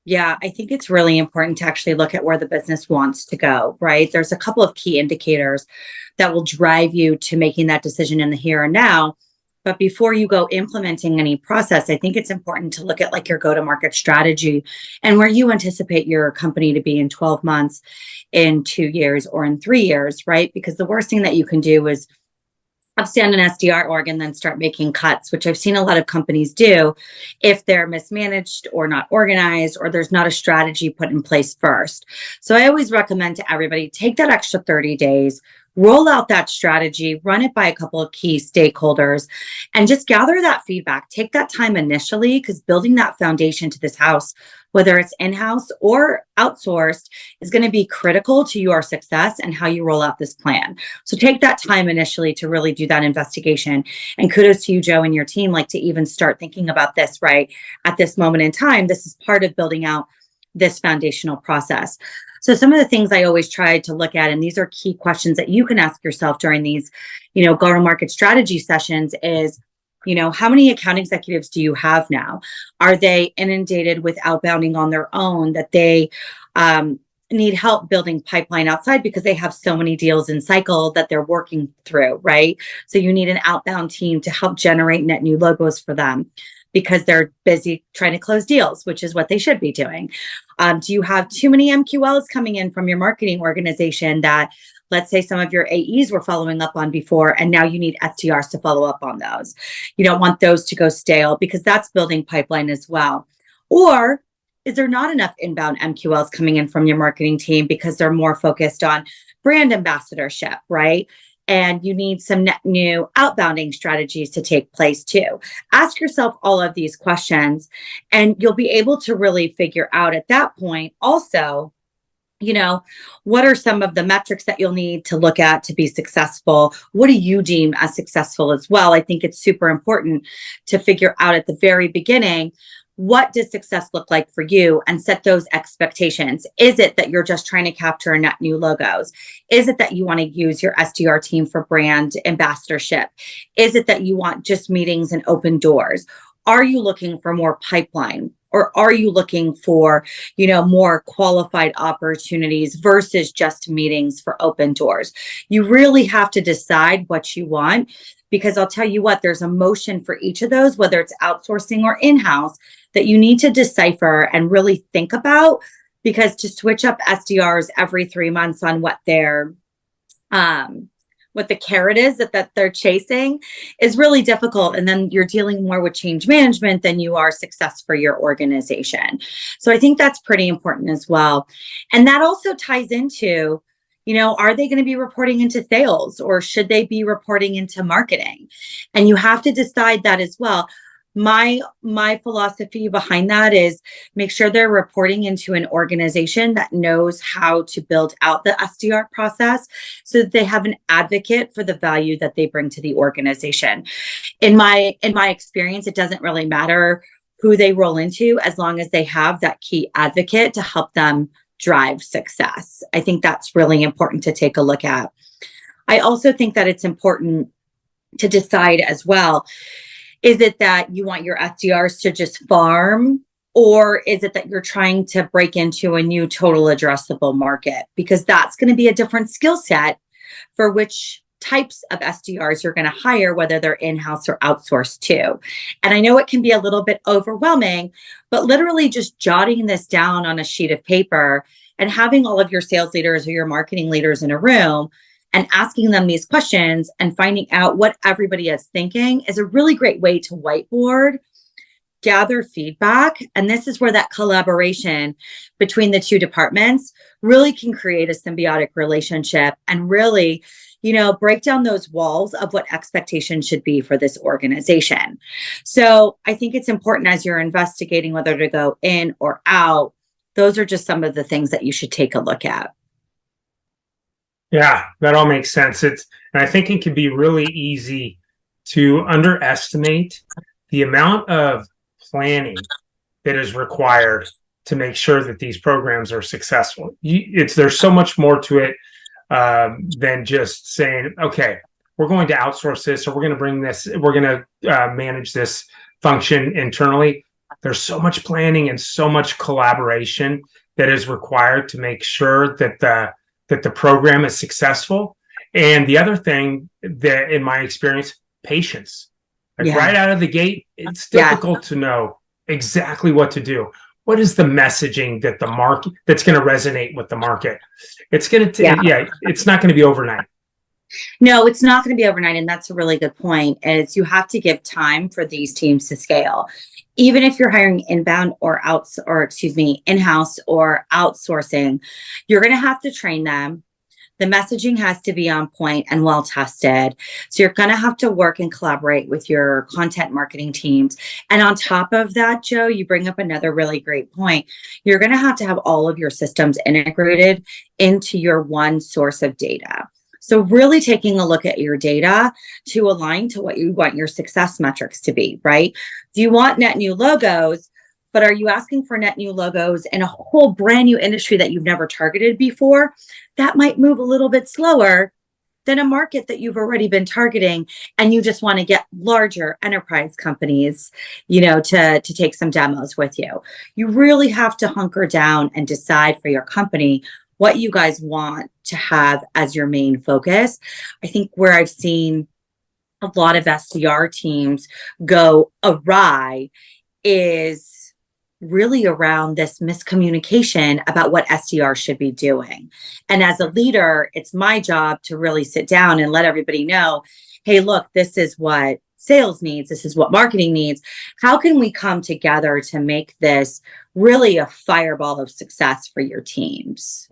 Yeah, I think it's really important to actually look at where the business wants to go, right? There's a couple of key indicators that will drive you to making that decision in the here and now. But before you go implementing any process, I think it's important to look at like your go to market strategy and where you anticipate your company to be in 12 months, in 2 years, or in 3 years, right? Because the worst thing that you can do is upstand an SDR org and then start making cuts, which I've seen a lot of companies do if they're mismanaged or not organized or there's not a strategy put in place first. So I always recommend to everybody take that extra 30 days, roll out that strategy, run it by a couple of key stakeholders, and just gather that feedback. Take that time initially because building that foundation to this house, whether it's in-house or outsourced, is going to be critical to your success and how you roll out this plan. So take that time initially to really do that investigation. And kudos to you, Joe, and your team, like to even start thinking about this right at this moment in time. This is part of building out this foundational process. So some of the things I always try to look at, and these are key questions that you can ask yourself during these, go-to-market strategy sessions is, how many account executives do you have now? Are they inundated with outbounding on their own that they need help building pipeline outside because they have so many deals in cycle that they're working through, right? So you need an outbound team to help generate net new logos for them because they're busy trying to close deals, which is what they should be doing. Do you have too many MQLs coming in from your marketing organization that, let's say, some of your AEs were following up on before, and now you need SDRs to follow up on those? You don't want those to go stale because that's building pipeline as well. Or is there not enough inbound MQLs coming in from your marketing team because they're more focused on brand ambassadorship, right? And you need some net new outbounding strategies to take place too. Ask yourself all of these questions, and you'll be able to really figure out at that point also, what are some of the metrics that you'll need to look at to be successful? What do you deem as successful as well? I think it's super important to figure out at the very beginning, what does success look like for you, and set those expectations. Is it that you're just trying to capture net new logos? Is it that you want to use your SDR team for brand ambassadorship? Is it that you want just meetings and open doors? Are you looking for more pipeline? Or are you looking for, more qualified opportunities versus just meetings for open doors? You really have to decide what you want, because I'll tell you what, there's a motion for each of those, whether it's outsourcing or in-house, that you need to decipher and really think about, because to switch up SDRs every 3 months on what the carrot is that they're chasing is really difficult. And then you're dealing more with change management than you are success for your organization. So I think that's pretty important as well. And that also ties into, are they going to be reporting into sales or should they be reporting into marketing? And you have to decide that as well. My philosophy behind that is make sure they're reporting into an organization that knows how to build out the SDR process so that they have an advocate for the value that they bring to the organization. In my experience, it doesn't really matter who they roll into as long as they have that key advocate to help them drive success. I think that's really important to take a look at. I also think that it's important to decide as well, is it that you want your SDRs to just farm, or is it that you're trying to break into a new total addressable market? Because that's going to be a different skill set for which types of SDRs you're going to hire, whether they're in-house or outsourced too. And I know it can be a little bit overwhelming, but literally just jotting this down on a sheet of paper and having all of your sales leaders or your marketing leaders in a room and asking them these questions and finding out what everybody is thinking is a really great way to whiteboard, gather feedback. And this is where that collaboration between the two departments really can create a symbiotic relationship and really, break down those walls of what expectations should be for this organization. So I think it's important as you're investigating whether to go in or out, those are just some of the things that you should take a look at. Yeah, that all makes sense. And I think it can be really easy to underestimate the amount of planning that is required to make sure that these programs are successful. There's so much more to it than just saying, okay, we're going to outsource this, or we're going to manage this function internally. There's so much planning and so much collaboration that is required to make sure that the program is successful. And the other thing that, in my experience, patience. Like Yeah. right out of the gate, it's Yes. difficult to know exactly what to do. What is the messaging that the market that's going to resonate with the market? It's going to, Yeah. yeah, it's not going to be overnight. No, it's not going to be overnight. And that's a really good point, is you have to give time for these teams to scale. Even if you're hiring inbound or in-house or outsourcing, you're going to have to train them. The messaging has to be on point and well tested. So you're going to have to work and collaborate with your content marketing teams. And on top of that, Joe, you bring up another really great point. You're going to have all of your systems integrated into your one source of data. So really taking a look at your data to align to what you want your success metrics to be, right? Do you want net new logos? But are you asking for net new logos in a whole brand new industry that you've never targeted before? That might move a little bit slower than a market that you've already been targeting, and you just want to get larger enterprise companies, to take some demos with you. You really have to hunker down and decide for your company what you guys want to have as your main focus. I think where I've seen a lot of SDR teams go awry is really around this miscommunication about what SDR should be doing. And as a leader, it's my job to really sit down and let everybody know, hey, look, this is what sales needs. This is what marketing needs. How can we come together to make this really a fireball of success for your teams?